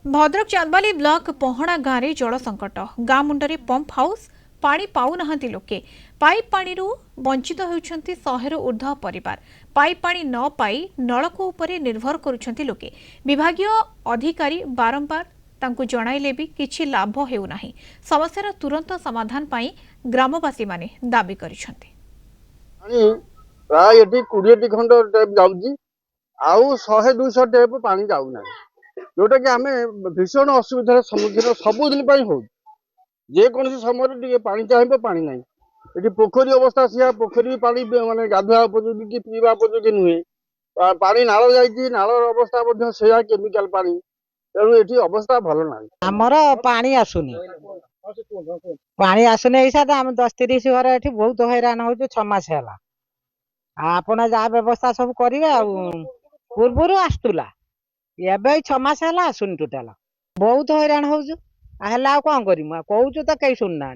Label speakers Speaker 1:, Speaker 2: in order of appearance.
Speaker 1: Bhadrak chandbali block पहणा गाँव में जल संकट गाँ मुंडे पंप हाउस पानी पाऊना लोके पाइप पानी वंचित होती 100 ऊर्ध्व परिवार पाइप पानी न पाई नलकूप पर निर्भर करुछंती लोके विभागीय अधिकारी बारंबार तांकु जणाइले भी किछि लाभ हेउना समस्यार तुरंत समाधान पाई ग्रामवासी माने दाबी करिसंती।
Speaker 2: प्राय 20 खंड टेप जाऊँगी आउ 100-200 टेप पानी जाऊना जोटा कि आम भीषण असुविधार सम्मुखीन सबुदिन हो जेकोसी समय पानी चाहिए पानी ना ये पोखरी अवस्था से पोखरी पानी माने गाधुआ उपयोगी कि पीवा उपयोगी नुहे पानी नाल नाल अवस्था से केमिकल पानी तेणु ये अवस्था भल ना
Speaker 3: आमर पानी आसुनी पानी आसुनी ऐसा आम 10-30 घर ये बहुत हैरान हो 6 मास है आपण जहाँ व्यवस्था सब करेंगे पूर्वर आसला एवं 6 मास है आसुनी टोटाल बहुत हैरान हो कौन कर कौ तो कहीं शुणुना।